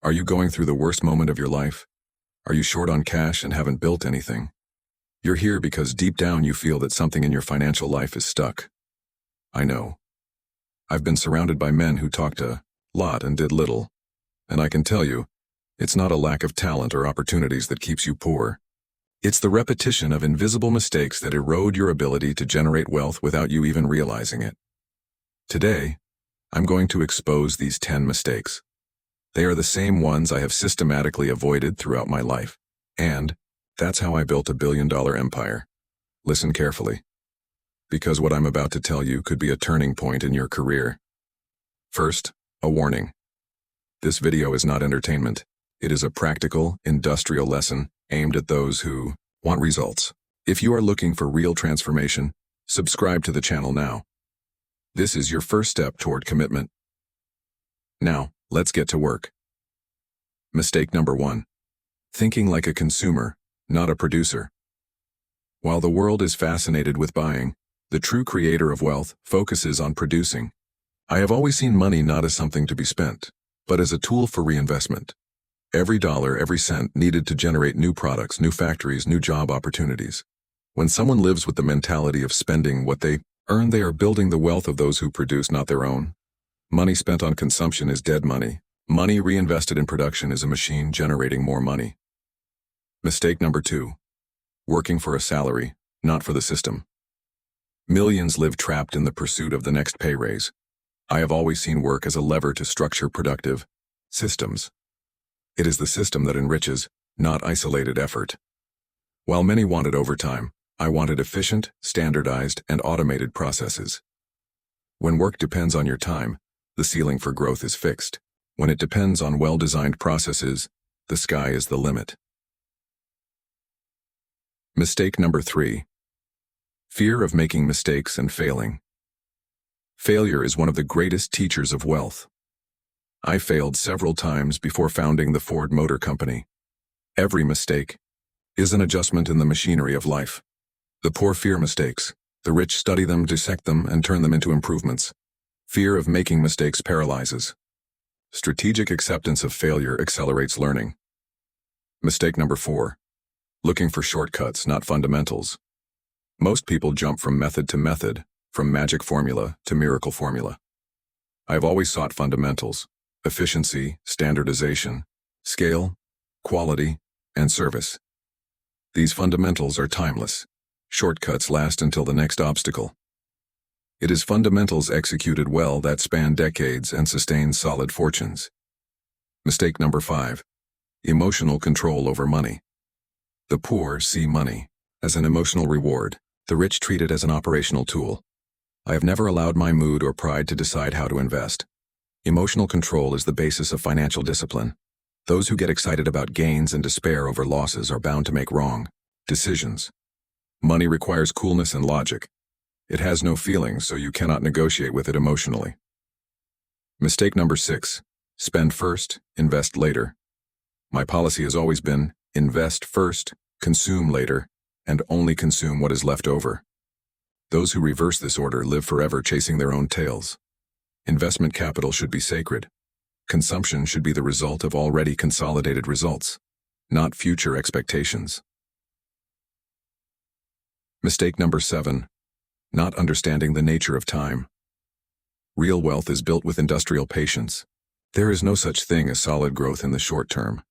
Are you going through the worst moment of your life? Are you short on cash and haven't built anything? You're here because deep down you feel that something in your financial life is stuck. I know. I've been surrounded by men who talked a lot and did little. And I can tell you, it's not a lack of talent or opportunities that keeps you poor. It's the repetition of invisible mistakes that erode your ability to generate wealth without you even realizing it. Today, I'm going to expose these 10 mistakes. They are the same ones I have systematically avoided throughout my life. And that's how I built a billion-dollar empire. Listen carefully, because what I'm about to tell you could be a turning point in your career. First, a warning. This video is not entertainment. It is a practical, industrial lesson aimed at those who want results. If you are looking for real transformation, subscribe to the channel now. This is your first step toward commitment. Now, let's get to work. Mistake number 1. Thinking like a consumer, not a producer. While the world is fascinated with buying, the true creator of wealth focuses on producing. I have always seen money not as something to be spent, but as a tool for reinvestment. Every dollar, every cent needed to generate new products, new factories, new job opportunities. When someone lives with the mentality of spending what they earn, they are building the wealth of those who produce, not their own. Money spent on consumption is dead money. Money reinvested in production is a machine generating more money. Mistake number 2. Working for a salary, not for the system. Millions live trapped in the pursuit of the next pay raise. I have always seen work as a lever to structure productive systems. It is the system that enriches, not isolated effort. While many wanted overtime, I wanted efficient, standardized, and automated processes. When work depends on your time, the ceiling for growth is fixed. When it depends on well-designed processes, the sky is the limit. Mistake number 3. Fear of making mistakes and failing. Failure is one of the greatest teachers of wealth. I failed several times before founding the Ford Motor Company. Every mistake is an adjustment in the machinery of life. The poor fear mistakes. The rich study them, dissect them, and turn them into improvements. Fear of making mistakes paralyzes. Strategic acceptance of failure accelerates learning. Mistake number 4. Looking for shortcuts, not fundamentals. Most people jump from method to method, from magic formula to miracle formula. I have always sought fundamentals: efficiency, standardization, scale, quality, and service. These fundamentals are timeless. Shortcuts last until the next obstacle. It is fundamentals executed well that span decades and sustain solid fortunes. Mistake number 5. Emotional control over money. The poor see money as an emotional reward. The rich treat it as an operational tool. I have never allowed my mood or pride to decide how to invest. Emotional control is the basis of financial discipline. Those who get excited about gains and despair over losses are bound to make wrong decisions. Money requires coolness and logic. It has no feelings, so you cannot negotiate with it emotionally. Mistake number 6. Spend first, invest later. My policy has always been, invest first, consume later, and only consume what is left over. Those who reverse this order live forever chasing their own tails. Investment capital should be sacred. Consumption should be the result of already consolidated results, not future expectations. Mistake number 7. Not understanding the nature of time. Real wealth is built with industrial patience. There is no such thing as solid growth in the short term.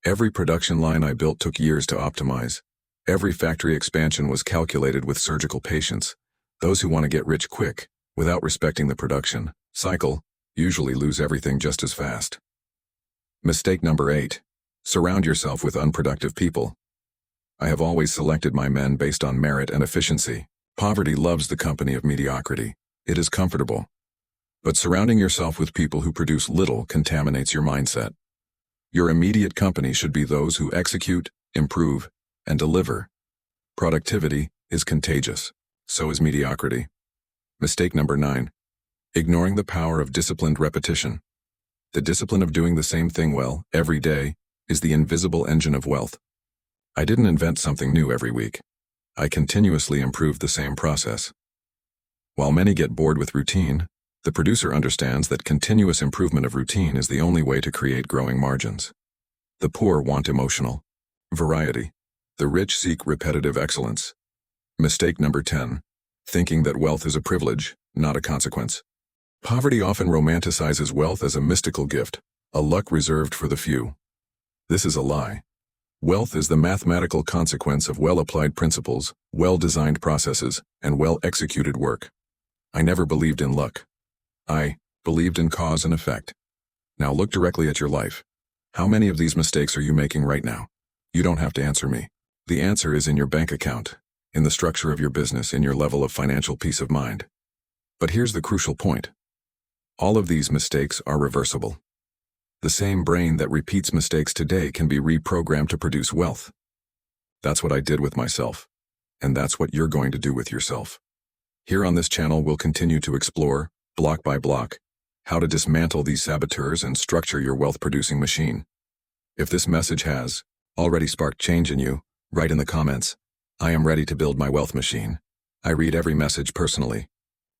Every production line I built took years to optimize. Every factory expansion was calculated with surgical patience. Those who want to get rich quick, without respecting the production cycle, usually lose everything just as fast. Mistake number 8. Surround yourself with unproductive people. I have always selected my men based on merit and efficiency. Poverty loves the company of mediocrity. It is comfortable. But surrounding yourself with people who produce little contaminates your mindset. Your immediate company should be those who execute, improve, and deliver. Productivity is contagious. So is mediocrity. Mistake number 9. Ignoring the power of disciplined repetition. The discipline of doing the same thing well, every day, is the invisible engine of wealth. I didn't invent something new every week. I continuously improved the same process. While many get bored with routine, The producer understands that continuous improvement of routine is the only way to create growing margins. The poor want emotional variety. The rich seek repetitive excellence. Mistake number 10. Thinking that wealth is a privilege, not a consequence. Poverty often romanticizes wealth as a mystical gift, a luck reserved for the few. This is a lie. Wealth is the mathematical consequence of well-applied principles, well-designed processes, and well-executed work. I never believed in luck. I believed in cause and effect. Now look directly at your life. How many of these mistakes are you making right now? You don't have to answer me. The answer is in your bank account, in the structure of your business, in your level of financial peace of mind. But here's the crucial point. All of these mistakes are reversible. The same brain that repeats mistakes today can be reprogrammed to produce wealth. That's what I did with myself, and that's what you're going to do with yourself. Here on this channel, we'll continue to explore, block by block, how to dismantle these saboteurs and structure your wealth-producing machine. If this message has already sparked change in you, write in the comments, "I am ready to build my wealth machine." I read every message personally,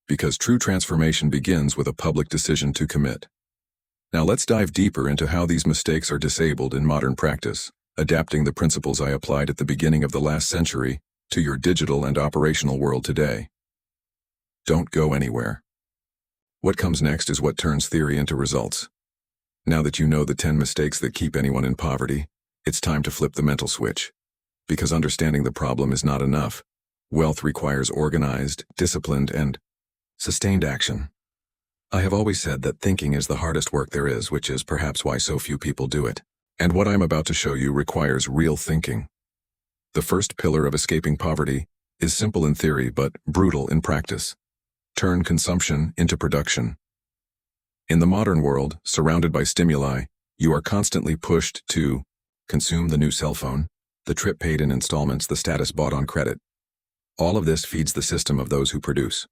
because true transformation begins with a public decision to commit. Now let's dive deeper into how these mistakes are disabled in modern practice, adapting the principles I applied at the beginning of the last century to your digital and operational world today. Don't go anywhere. What comes next is what turns theory into results. Now that you know the 10 mistakes that keep anyone in poverty, it's time to flip the mental switch. Because understanding the problem is not enough. Wealth requires organized, disciplined, and sustained action. I have always said that thinking is the hardest work there is, which is perhaps why so few people do it. And what I'm about to show you requires real thinking. The first pillar of escaping poverty is simple in theory but brutal in practice. Turn consumption into production. In the modern world, surrounded by stimuli, you are constantly pushed to consume the new cell phone, the trip paid in installments, the status bought on credit. All of this feeds the system of those who produce.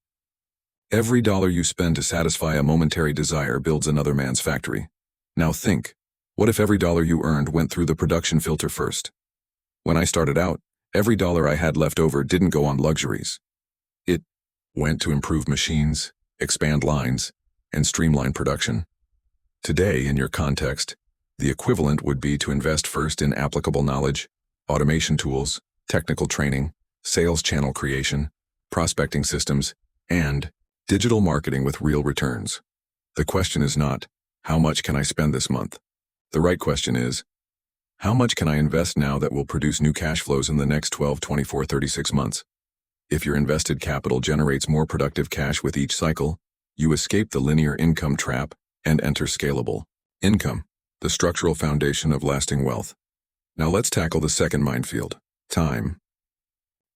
Every dollar you spend to satisfy a momentary desire builds another man's factory. Now think, what if every dollar you earned went through the production filter first? When I started out, every dollar I had left over didn't go on luxuries. It went to improve machines, expand lines, and streamline production. Today, in your context, the equivalent would be to invest first in applicable knowledge, automation tools, technical training, sales channel creation, prospecting systems, and digital marketing with real returns. The question is not, how much can I spend this month? The right question is, how much can I invest now that will produce new cash flows in the next 12, 24, 36 months? If your invested capital generates more productive cash with each cycle, you escape the linear income trap and enter scalable income, the structural foundation of lasting wealth. Now let's tackle the second minefield, time.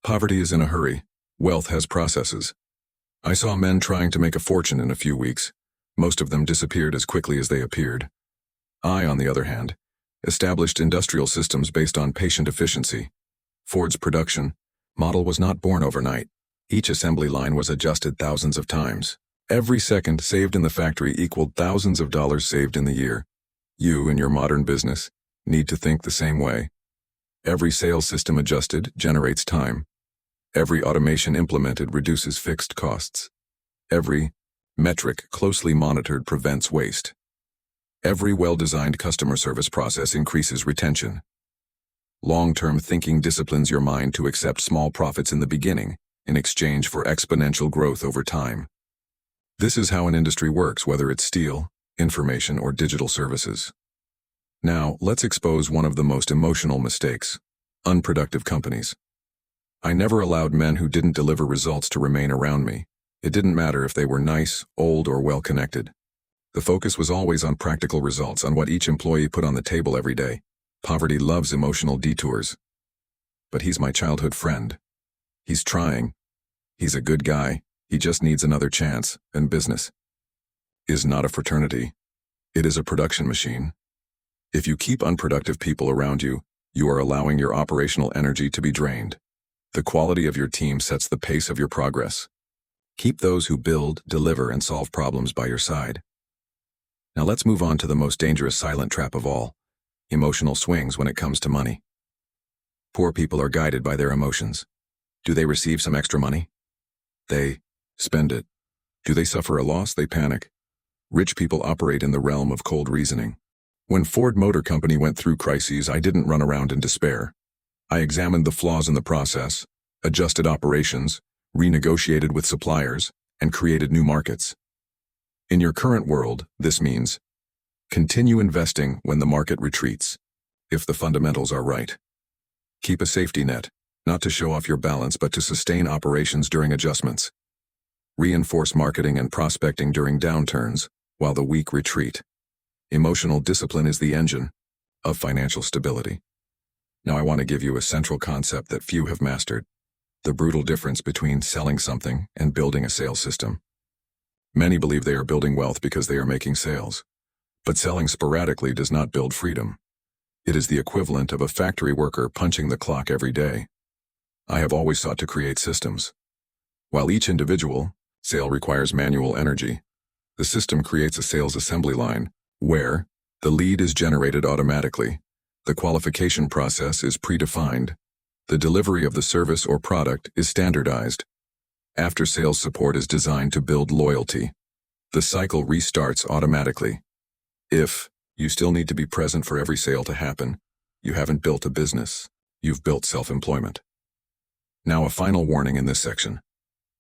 Poverty is in a hurry. Wealth has processes. I saw men trying to make a fortune in a few weeks. Most of them disappeared as quickly as they appeared. I, on the other hand, established industrial systems based on patient efficiency. Ford's production model was not born overnight. Each assembly line was adjusted thousands of times. Every second saved in the factory equaled thousands of dollars saved in the year. You, in your modern business, need to think the same way. Every sales system adjusted generates time. Every automation implemented reduces fixed costs. Every metric closely monitored prevents waste. Every well-designed customer service process increases retention. Long-term thinking disciplines your mind to accept small profits in the beginning in exchange for exponential growth over time. This is how an industry works, whether it's steel, information, or digital services. Now, let's expose one of the most emotional mistakes: unproductive companies. I never allowed men who didn't deliver results to remain around me. It didn't matter if they were nice, old, or well-connected. The focus was always on practical results, on what each employee put on the table every day. Poverty loves emotional detours. But he's my childhood friend. He's trying. He's a good guy. He just needs another chance. And business is not a fraternity. It is a production machine. If you keep unproductive people around you, you are allowing your operational energy to be drained. The quality of your team sets the pace of your progress. Keep those who build, deliver, and solve problems by your side. Now let's move on to the most dangerous silent trap of all: emotional swings when it comes to money. Poor people are guided by their emotions. Do they receive some extra money? They spend it. Do they suffer a loss? They panic. Rich people operate in the realm of cold reasoning. When Ford Motor Company went through crises, I didn't run around in despair. I examined the flaws in the process, adjusted operations, renegotiated with suppliers, and created new markets. In your current world, this means continue investing when the market retreats, if the fundamentals are right. Keep a safety net, not to show off your balance but to sustain operations during adjustments. Reinforce marketing and prospecting during downturns, while the weak retreat. Emotional discipline is the engine of financial stability. Now I want to give you a central concept that few have mastered: the brutal difference between selling something and building a sales system. Many believe they are building wealth because they are making sales. But selling sporadically does not build freedom. It is the equivalent of a factory worker punching the clock every day. I have always sought to create systems. While each individual sale requires manual energy, the system creates a sales assembly line where the lead is generated automatically, the qualification process is predefined, the delivery of the service or product is standardized. After-sales support is designed to build loyalty. The cycle restarts automatically. If you still need to be present for every sale to happen, you haven't built a business, you've built self-employment. Now a final warning in this section.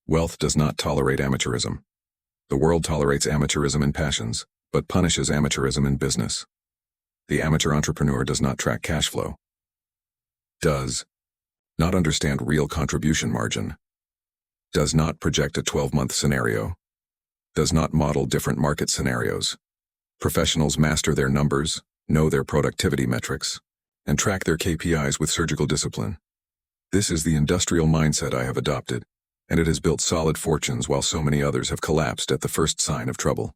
Wealth does not tolerate amateurism. The world tolerates amateurism in passions, but punishes amateurism in business. The amateur entrepreneur does not track cash flow. Does not understand real contribution margin. Does not project a 12-month scenario. Does not model different market scenarios. Professionals master their numbers, know their productivity metrics, and track their KPIs with surgical discipline. This is the industrial mindset I have adopted, and it has built solid fortunes while so many others have collapsed at the first sign of trouble.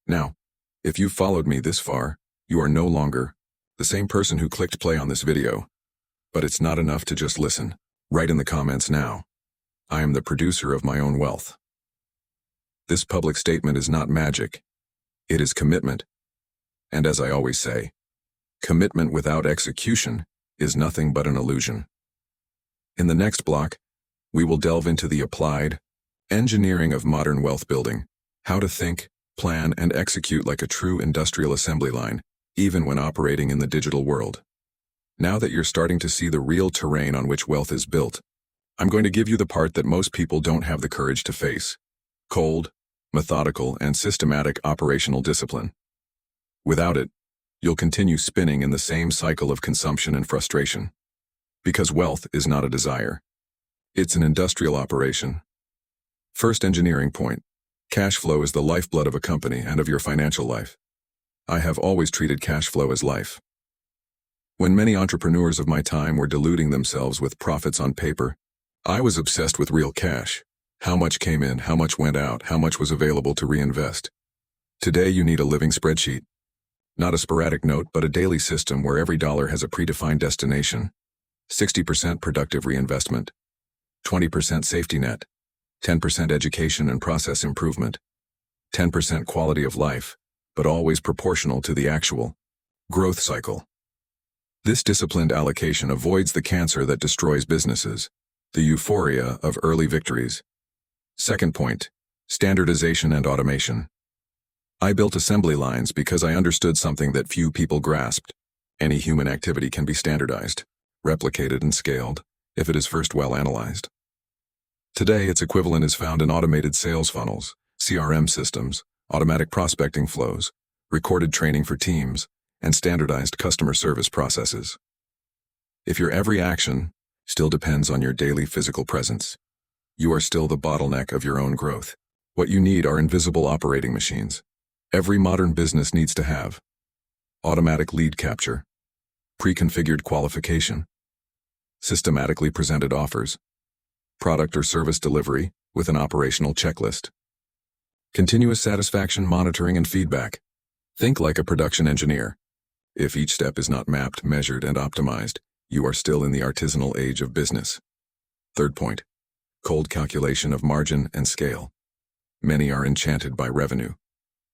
Now, if you've followed me this far, you are no longer the same person who clicked play on this video. But it's not enough to just listen. Write in the comments now. I am the producer of my own wealth. This public statement is not magic. It is commitment. And as I always say, commitment without execution is nothing but an illusion. In the next block, we will delve into the applied engineering of modern wealth building, how to think, plan, and execute like a true industrial assembly line, even when operating in the digital world. Now that you're starting to see the real terrain on which wealth is built, I'm going to give you the part that most people don't have the courage to face: cold, methodical, and systematic operational discipline. Without it, you'll continue spinning in the same cycle of consumption and frustration. Because wealth is not a desire. It's an industrial operation. First engineering point. Cash flow is the lifeblood of a company and of your financial life. I have always treated cash flow as life. When many entrepreneurs of my time were deluding themselves with profits on paper, I was obsessed with real cash. How much came in, how much went out, how much was available to reinvest. Today you need a living spreadsheet. Not a sporadic note, but a daily system where every dollar has a predefined destination. 60% productive reinvestment. 20% safety net. 10% education and process improvement. 10% quality of life, but always proportional to the actual growth cycle. This disciplined allocation avoids the cancer that destroys businesses, the euphoria of early victories. Second point, standardization and automation. I built assembly lines because I understood something that few people grasped. Any human activity can be standardized, replicated, and scaled if it is first well analyzed. Today, its equivalent is found in automated sales funnels, CRM systems, automatic prospecting flows, recorded training for teams, and standardized customer service processes. If your every action still depends on your daily physical presence, you are still the bottleneck of your own growth. What you need are invisible operating machines. Every modern business needs to have automatic lead capture, pre-configured qualification, systematically presented offers, product or service delivery with an operational checklist, continuous satisfaction monitoring and feedback. Think like a production engineer. If each step is not mapped, measured, and optimized, you are still in the artisanal age of business. Third point, cold calculation of margin and scale. Many are enchanted by revenue.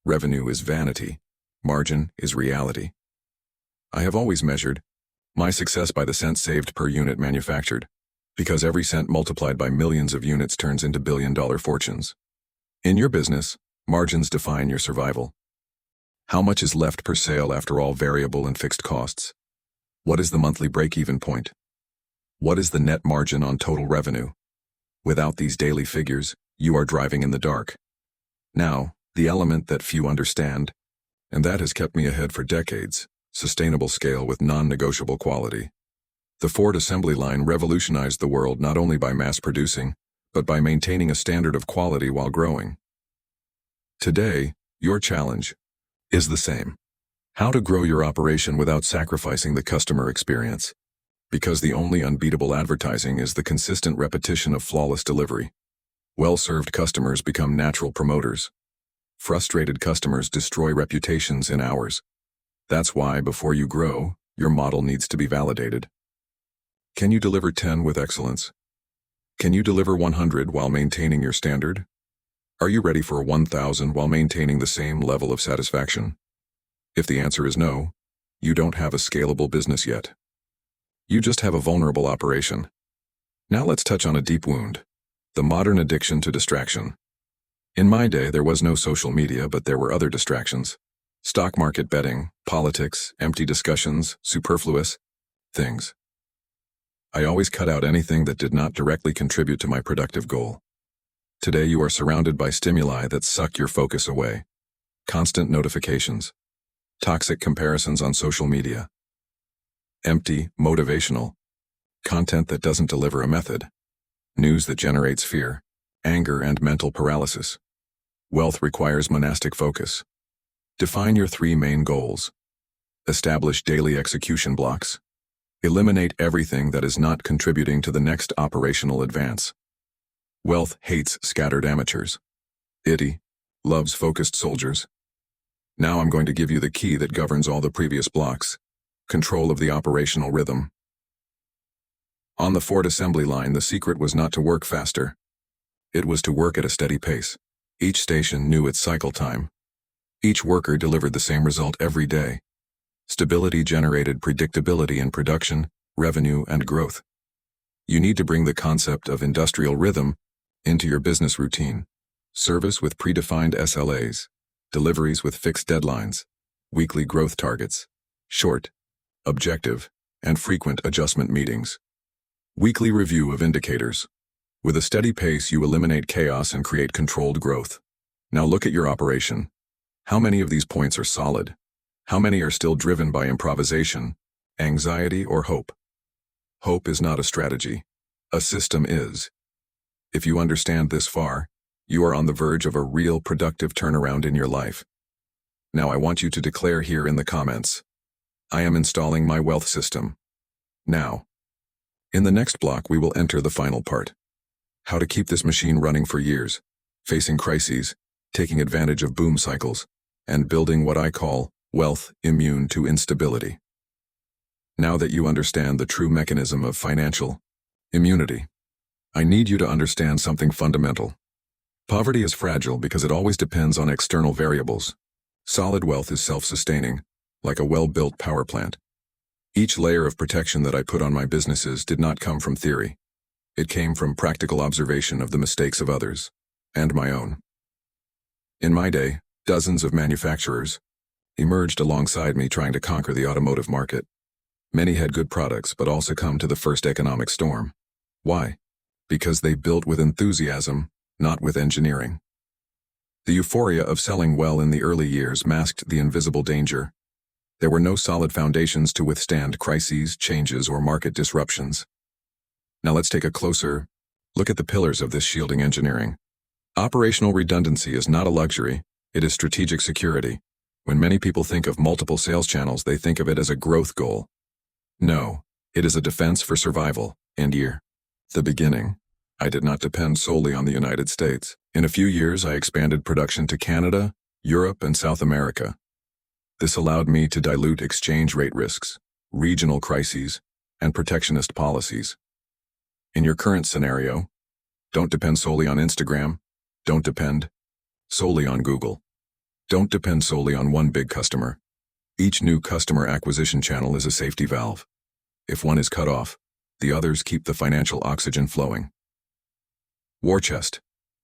Revenue is vanity. Margin is reality. I have always measured my success by the cents saved per unit manufactured, because every cent multiplied by millions of units turns into billion-dollar fortunes. In your business, margins define your survival. How much is left per sale after all variable and fixed costs? What is the monthly break-even point? What is the net margin on total revenue? Without these daily figures, you are driving in the dark. Now, the element that few understand, and that has kept me ahead for decades: sustainable scale with non-negotiable quality. The Ford assembly line revolutionized the world not only by mass producing, but by maintaining a standard of quality while growing. Today, your challenge is the same: how to grow your operation without sacrificing the customer experience. Because the only unbeatable advertising is the consistent repetition of flawless delivery. Well-served customers become natural promoters. Frustrated customers destroy reputations in hours. That's why, before you grow, your model needs to be validated. Can you deliver 10 with excellence? Can you deliver 100 while maintaining your standard? Are you ready for 1,000 while maintaining the same level of satisfaction? If the answer is no, you don't have a scalable business yet. You just have a vulnerable operation. Now let's touch on a deep wound: the modern addiction to distraction. In my day, there was no social media, but there were other distractions. Stock market betting, politics, empty discussions, superfluous things. I always cut out anything that did not directly contribute to my productive goal. Today you are surrounded by stimuli that suck your focus away. Constant notifications. Toxic comparisons on social media. Empty, motivational content that doesn't deliver a method. News that generates fear, anger, and mental paralysis. Wealth requires monastic focus. Define your 3 main goals. Establish daily execution blocks. Eliminate everything that is not contributing to the next operational advance. Wealth hates scattered amateurs. It loves focused soldiers. Now I'm going to give you the key that governs all the previous blocks: control of the operational rhythm. On the Ford assembly line, the secret was not to work faster. It was to work at a steady pace. Each station knew its cycle time. Each worker delivered the same result every day. Stability generated predictability in production, revenue, and growth. You need to bring the concept of industrial rhythm into your business routine. Service with predefined SLAs, deliveries with fixed deadlines, weekly growth targets, short, objective, and frequent adjustment meetings. Weekly review of indicators. With a steady pace, you eliminate chaos and create controlled growth. Now look at your operation. How many of these points are solid? How many are still driven by improvisation, anxiety, or hope? Hope is not a strategy. A system is. If you understand this far, you are on the verge of a real productive turnaround in your life. Now I want you to declare here in the comments: I am installing my wealth system. Now. In the next block, we will enter the final part: how to keep this machine running for years, facing crises, taking advantage of boom cycles, and building what I call wealth immune to instability. Now that you understand the true mechanism of financial immunity, I need you to understand something fundamental. Poverty is fragile because it always depends on external variables. Solid wealth is self-sustaining, like a well-built power plant. Each layer of protection that I put on my businesses did not come from theory. It came from practical observation of the mistakes of others, and my own. In my day, dozens of manufacturers emerged alongside me trying to conquer the automotive market. Many had good products but all succumbed to the first economic storm. Why? Because they built with enthusiasm, not with engineering. The euphoria of selling well in the early years masked the invisible danger. There were no solid foundations to withstand crises, changes, or market disruptions. Now let's take a closer look at the pillars of this shielding engineering. Operational redundancy is not a luxury, it is strategic security. When many people think of multiple sales channels, they think of it as a growth goal. No, it is a defense for survival. And the beginning, I did not depend solely on the United States. In a few years, I expanded production to Canada, Europe, and South America. This allowed me to dilute exchange rate risks, regional crises, and protectionist policies. In your current scenario, don't depend solely on Instagram. Don't depend solely on Google. Don't depend solely on one big customer. Each new customer acquisition channel is a safety valve. If one is cut off, the others keep the financial oxygen flowing. War chest,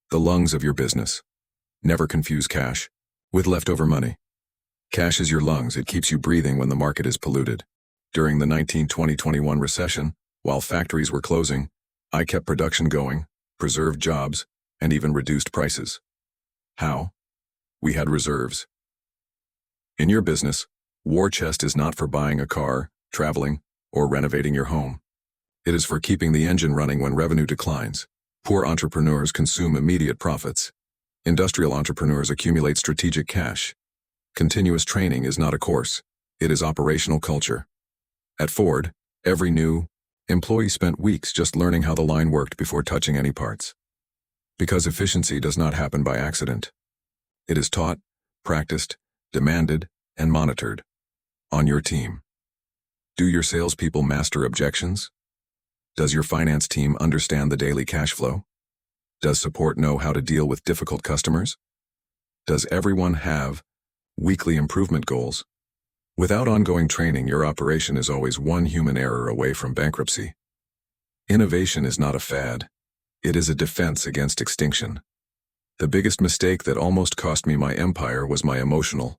the lungs of your business. Never confuse cash with leftover money. Cash is your lungs. It keeps you breathing when the market is polluted. During the 2021 recession, while factories were closing, I kept production going, preserved jobs, and even reduced prices. How? We had reserves. In your business, war chest is not for buying a car, traveling, or renovating your home. It is for keeping the engine running when revenue declines. Poor entrepreneurs consume immediate profits. Industrial entrepreneurs accumulate strategic cash. Continuous training is not a course. It is operational culture. At Ford, every new employee spent weeks just learning how the line worked before touching any parts. Because efficiency does not happen by accident. It is taught, practiced, demanded, and monitored. On your team. Do your salespeople master objections? Does your finance team understand the daily cash flow? Does support know how to deal with difficult customers? Does everyone have weekly improvement goals? Without ongoing training, your operation is always one human error away from bankruptcy. Innovation is not a fad. It is a defense against extinction. The biggest mistake that almost cost me my empire was my emotional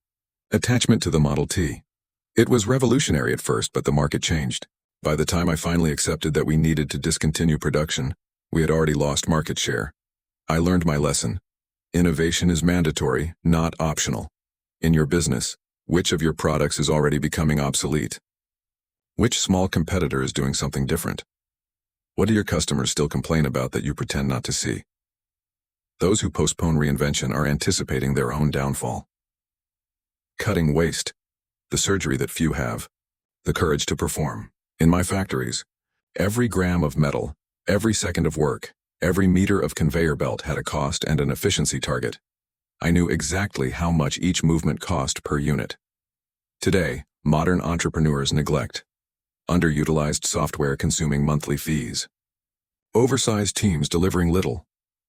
attachment to the Model T. It was revolutionary at first, but the market changed. By the time I finally accepted that we needed to discontinue production, we had already lost market share. I learned my lesson. Innovation is mandatory, not optional. In your business, which of your products is already becoming obsolete? Which small competitor is doing something different? What do your customers still complain about that you pretend not to see? Those who postpone reinvention are anticipating their own downfall. Cutting waste. The surgery that few have. The courage to perform. In my factories, every gram of metal, every second of work, every meter of conveyor belt had a cost and an efficiency target. I knew exactly how much each movement cost per unit. Today, modern entrepreneurs neglect. Underutilized software consuming monthly fees. Oversized teams delivering little.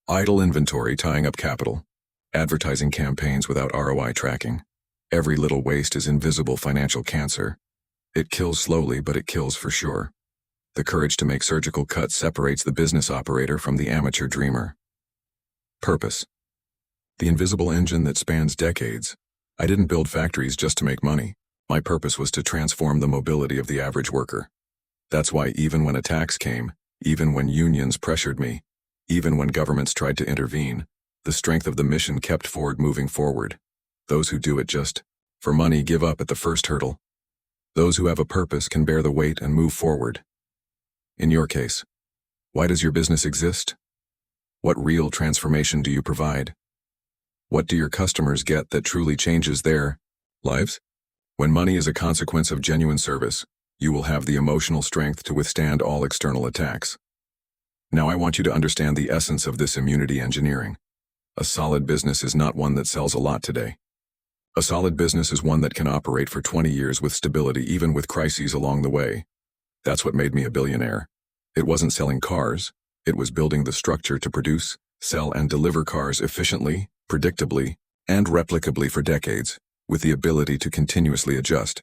Idle inventory tying up capital. Advertising campaigns without ROI tracking. Every little waste is invisible financial cancer. It kills slowly, but it kills for sure. The courage to make surgical cuts separates the business operator from the amateur dreamer. Purpose. The invisible engine that spans decades. I didn't build factories just to make money. My purpose was to transform the mobility of the average worker. That's why even when attacks came, even when unions pressured me, even when governments tried to intervene, the strength of the mission kept Ford moving forward. Those who do it just for money give up at the first hurdle. Those who have a purpose can bear the weight and move forward. In your case, why does your business exist? What real transformation do you provide? What do your customers get that truly changes their lives? When money is a consequence of genuine service, you will have the emotional strength to withstand all external attacks. Now I want you to understand the essence of this immunity engineering. A solid business is not one that sells a lot today. A solid business is one that can operate for 20 years with stability, even with crises along the way. That's what made me a billionaire. It wasn't selling cars. It was building the structure to produce, sell, and deliver cars efficiently, predictably, and replicably for decades, with the ability to continuously adjust.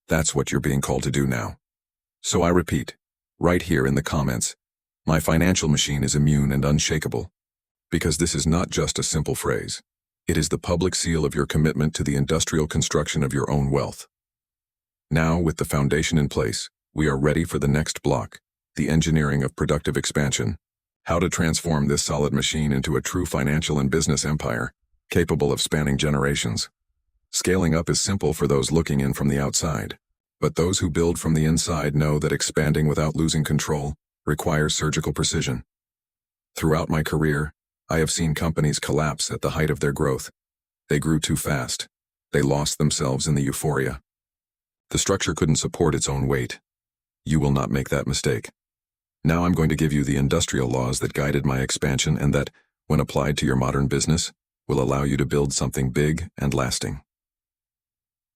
That's what you're being called to do now. So I repeat, right here in the comments, my financial machine is immune and unshakable. Because this is not just a simple phrase. It is the public seal of your commitment to the industrial construction of your own wealth. Now, with the foundation in place, we are ready for the next block, the engineering of productive expansion. How to transform this solid machine into a true financial and business empire, capable of spanning generations. Scaling up is simple for those looking in from the outside, but those who build from the inside know that expanding without losing control requires surgical precision. Throughout my career, I have seen companies collapse at the height of their growth. They grew too fast. They lost themselves in the euphoria. The structure couldn't support its own weight. You will not make that mistake. Now I'm going to give you the industrial laws that guided my expansion and that, when applied to your modern business, will allow you to build something big and lasting.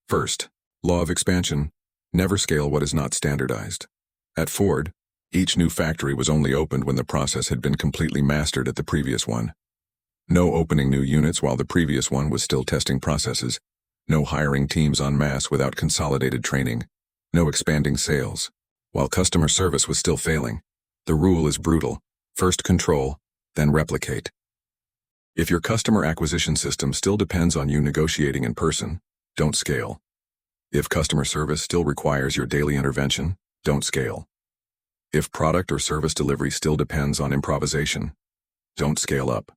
First, law of expansion: never scale what is not standardized. At Ford, each new factory was only opened when the process had been completely mastered at the previous one. No opening new units while the previous one was still testing processes. No hiring teams en masse without consolidated training. No expanding sales while customer service was still failing. The rule is brutal. First control, then replicate. If your customer acquisition system still depends on you negotiating in person, don't scale. If customer service still requires your daily intervention, don't scale. If product or service delivery still depends on improvisation, don't scale up.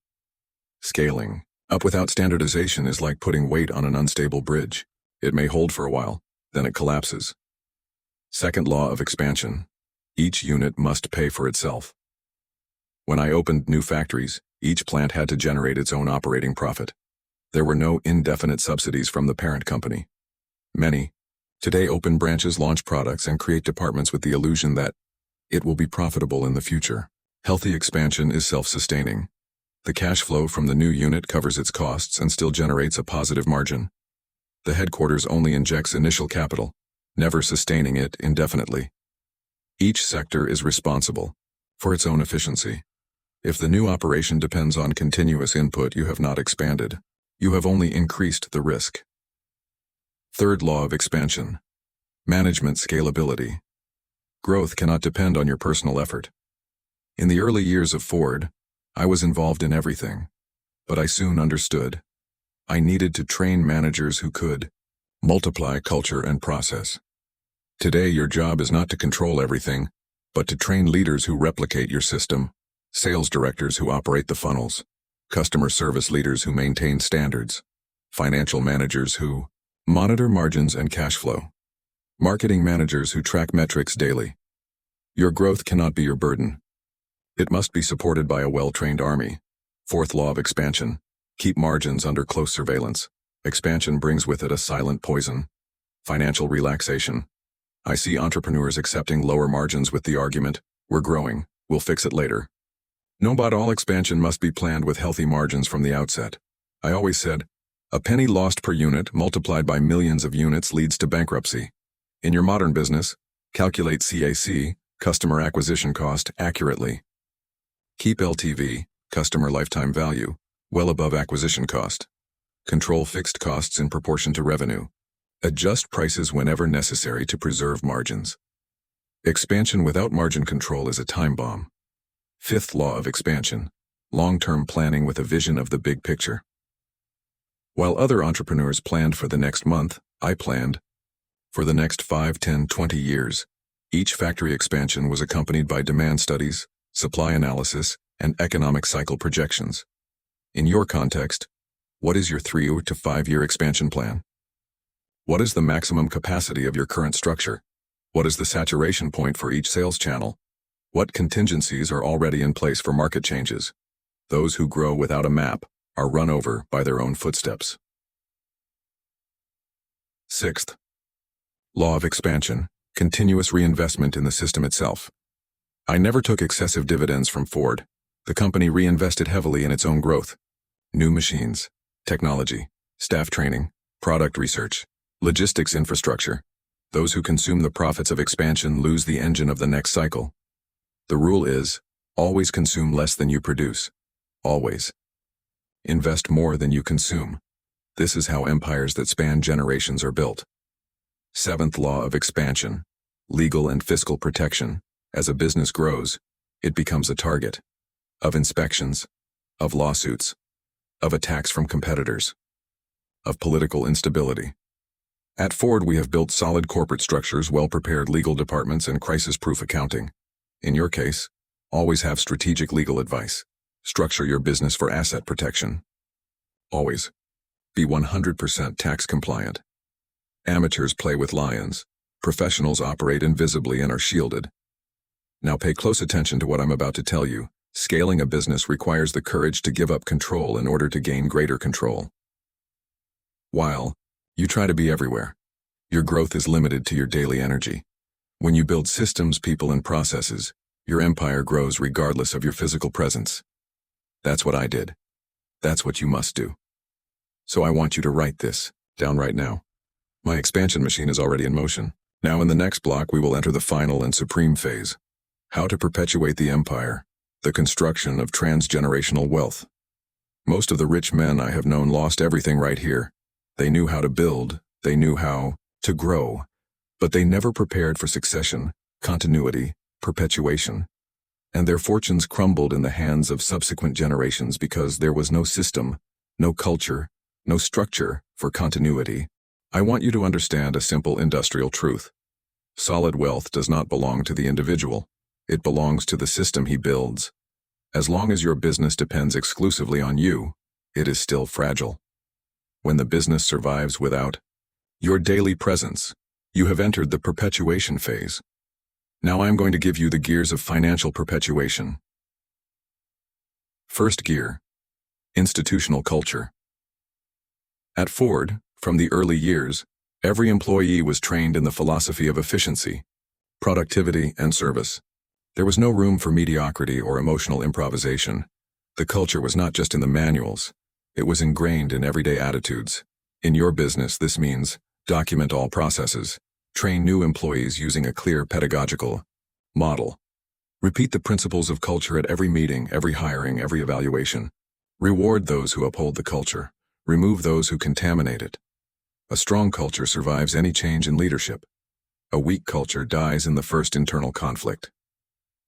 Scaling up without standardization is like putting weight on an unstable bridge. It may hold for a while, then it collapses. Second law of expansion. Each unit must pay for itself. When I opened new factories, each plant had to generate its own operating profit. There were no indefinite subsidies from the parent company. Many, today open branches launch products and create departments with the illusion that it will be profitable in the future. Healthy expansion is self-sustaining. The cash flow from the new unit covers its costs and still generates a positive margin. The headquarters only injects initial capital, never sustaining it indefinitely. Each sector is responsible for its own efficiency. If the new operation depends on continuous input, you have not expanded. You have only increased the risk. Third law of expansion. Management scalability. Growth cannot depend on your personal effort. In the early years of Ford, I was involved in everything, but I soon understood. I needed to train managers who could multiply culture and process. Today, your job is not to control everything, but to train leaders who replicate your system, sales directors who operate the funnels, customer service leaders who maintain standards, financial managers who monitor margins and cash flow, marketing managers who track metrics daily. Your growth cannot be your burden. It must be supported by a well-trained army. Fourth law of expansion. Keep margins under close surveillance. Expansion brings with it a silent poison. Financial relaxation. I see entrepreneurs accepting lower margins with the argument, "We're growing, we'll fix it later." No, but all expansion must be planned with healthy margins from the outset. I always said, a penny lost per unit multiplied by millions of units leads to bankruptcy. In your modern business, calculate CAC, customer acquisition cost, accurately. Keep LTV, customer lifetime value, well above acquisition cost. Control fixed costs in proportion to revenue. Adjust prices whenever necessary to preserve margins. Expansion without margin control is a time bomb. Fifth law of expansion. Long-term planning with a vision of the big picture. While other entrepreneurs planned for the next month, I planned for the next 5, 10, 20 years. Each factory expansion was accompanied by demand studies, supply analysis, and economic cycle projections. In your context, what is your 3 to 5 year expansion plan? What is the maximum capacity of your current structure? What is the saturation point for each sales channel? What contingencies are already in place for market changes? Those who grow without a map are run over by their own footsteps. Sixth, law of expansion, continuous reinvestment in the system itself. I never took excessive dividends from Ford. The company reinvested heavily in its own growth. New machines, technology, staff training, product research, logistics infrastructure. Those who consume the profits of expansion lose the engine of the next cycle. The rule is, always consume less than you produce. Always. Invest more than you consume. This is how empires that span generations are built. Seventh law of expansion, legal and fiscal protection. As a business grows, it becomes a target of inspections, of lawsuits, of attacks from competitors, of political instability. At Ford, we have built solid corporate structures, well-prepared legal departments, and crisis-proof accounting. In your case, always have strategic legal advice. Structure your business for asset protection. Always. Be 100% tax compliant. Amateurs play with lions. Professionals operate invisibly and are shielded. Now pay close attention to what I'm about to tell you. Scaling a business requires the courage to give up control in order to gain greater control. While you try to be everywhere, your growth is limited to your daily energy. When you build systems, people, and processes, your empire grows regardless of your physical presence. That's what I did. That's what you must do. So I want you to write this down right now. My expansion machine is already in motion. Now in the next block we will enter the final and supreme phase. How to perpetuate the empire. The construction of transgenerational wealth. Most of the rich men I have known lost everything right here. They knew how to build, they knew how to grow, but they never prepared for succession, continuity, perpetuation. and their fortunes crumbled in the hands of subsequent generations because there was no system, no culture, no structure for continuity. I want you to understand a simple industrial truth. Solid wealth does not belong to the individual. It belongs to the system he builds. As long as your business depends exclusively on you, it is still fragile. When the business survives without your daily presence, you have entered the perpetuation phase. Now I am going to give you the gears of financial perpetuation. First gear: institutional culture. At Ford, from the early years, every employee was trained in the philosophy of efficiency, productivity, and service. There was no room for mediocrity or emotional improvisation. The culture was not just in the manuals, it was ingrained in everyday attitudes. In your business, this means document all processes, train new employees using a clear pedagogical model. Repeat the principles of culture at every meeting, every hiring, every evaluation. Reward those who uphold the culture. Remove those who contaminate it. A strong culture survives any change in leadership. A weak culture dies in the first internal conflict.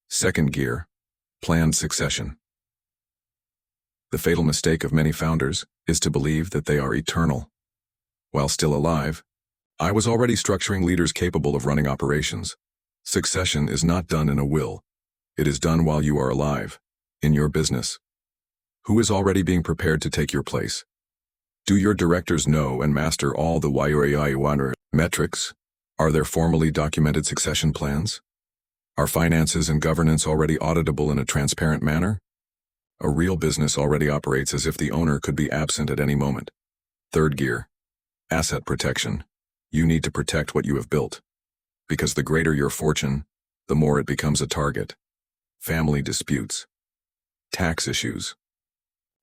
Second gear: planned succession. The fatal mistake of many founders is to believe that they are eternal. While still alive, I was already structuring leaders capable of running operations. Succession is not done in a will. It is done while you are alive, in your business. Who is already being prepared to take your place? Do your directors know and master all the YOAI metrics? Are there formally documented succession plans? Are finances and governance already auditable in a transparent manner? A real business already operates as if the owner could be absent at any moment. Third gear: asset protection. You need to protect what you have built. Because the greater your fortune, the more it becomes a target. Family disputes, tax issues,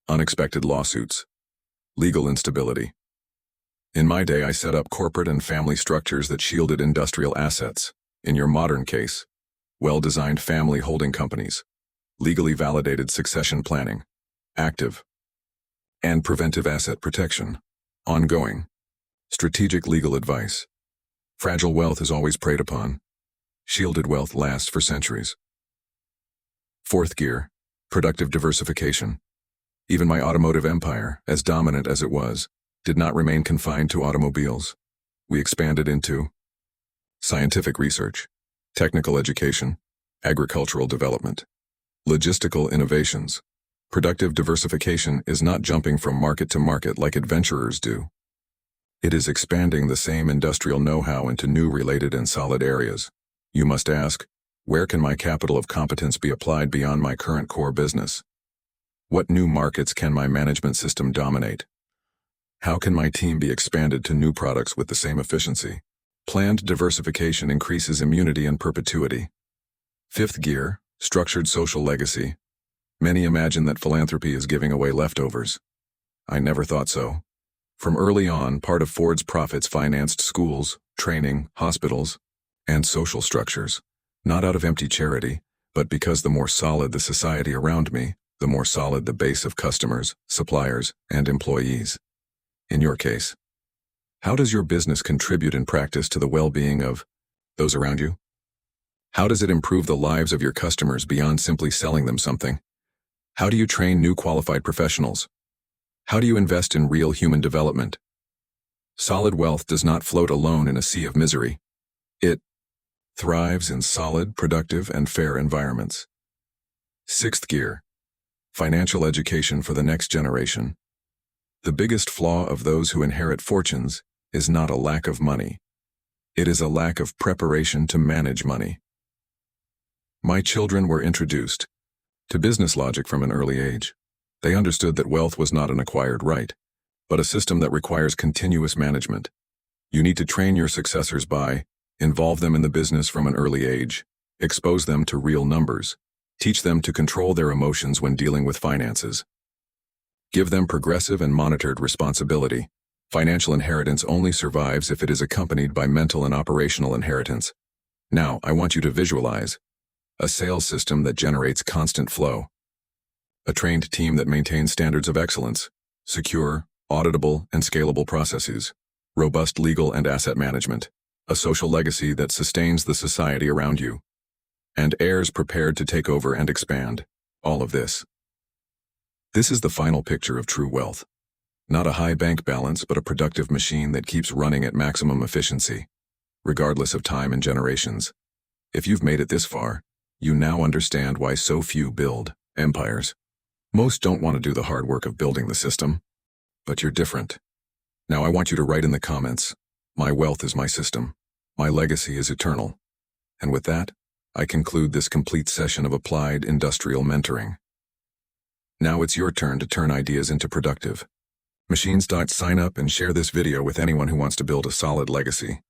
unexpected lawsuits, legal instability. In my day, I set up corporate and family structures that shielded industrial assets. In your modern case, well-designed family holding companies, legally validated succession planning, active and preventive asset protection, ongoing, strategic legal advice. Fragile wealth is always preyed upon. Shielded wealth lasts for centuries. Fourth gear: productive diversification. Even my automotive empire, as dominant as it was, did not remain confined to automobiles. We expanded into scientific research, technical education, agricultural development, logistical innovations. Productive diversification is not jumping from market to market like adventurers do. It is expanding the same industrial know-how into new related and solid areas. You must ask, where can my capital of competence be applied beyond my current core business? What new markets can my management system dominate? How can my team be expanded to new products with the same efficiency? Planned diversification increases immunity and perpetuity. Fifth gear: structured social legacy. Many imagine that philanthropy is giving away leftovers. I never thought so. From early on, part of Ford's profits financed schools, training, hospitals, and social structures, not out of empty charity, but because the more solid the society around me, the more solid the base of customers, suppliers, and employees. In your case, how does your business contribute in practice to the well-being of those around you? How does it improve the lives of your customers beyond simply selling them something? How do you train new qualified professionals? How do you invest in real human development? Solid wealth does not float alone in a sea of misery. It thrives in solid, productive, and fair environments. Sixth gear: financial education for the next generation. The biggest flaw of those who inherit fortunes is not a lack of money. It is a lack of preparation to manage money. My children were introduced to business logic from an early age. They understood that wealth was not an acquired right, but a system that requires continuous management. You need to train your successors by involve them in the business from an early age, expose them to real numbers, teach them to control their emotions when dealing with finances. Give them progressive and monitored responsibility. Financial inheritance only survives if it is accompanied by mental and operational inheritance. Now, I want you to visualize a sales system that generates constant flow, a trained team that maintains standards of excellence, secure, auditable, and scalable processes, robust legal and asset management, a social legacy that sustains the society around you. and heirs prepared to take over and expand. All of this. This is the final picture of true wealth. Not a high bank balance, but a productive machine that keeps running at maximum efficiency, regardless of time and generations. If you've made it this far, you now understand why so few build empires. Most don't want to do the hard work of building the system, but you're different. Now I want you to write in the comments, "My wealth is my system. My legacy is eternal." And with that, I conclude this complete session of applied industrial mentoring. Now it's your turn to turn ideas into productive. Machines. Sign up and share this video with anyone who wants to build a solid legacy.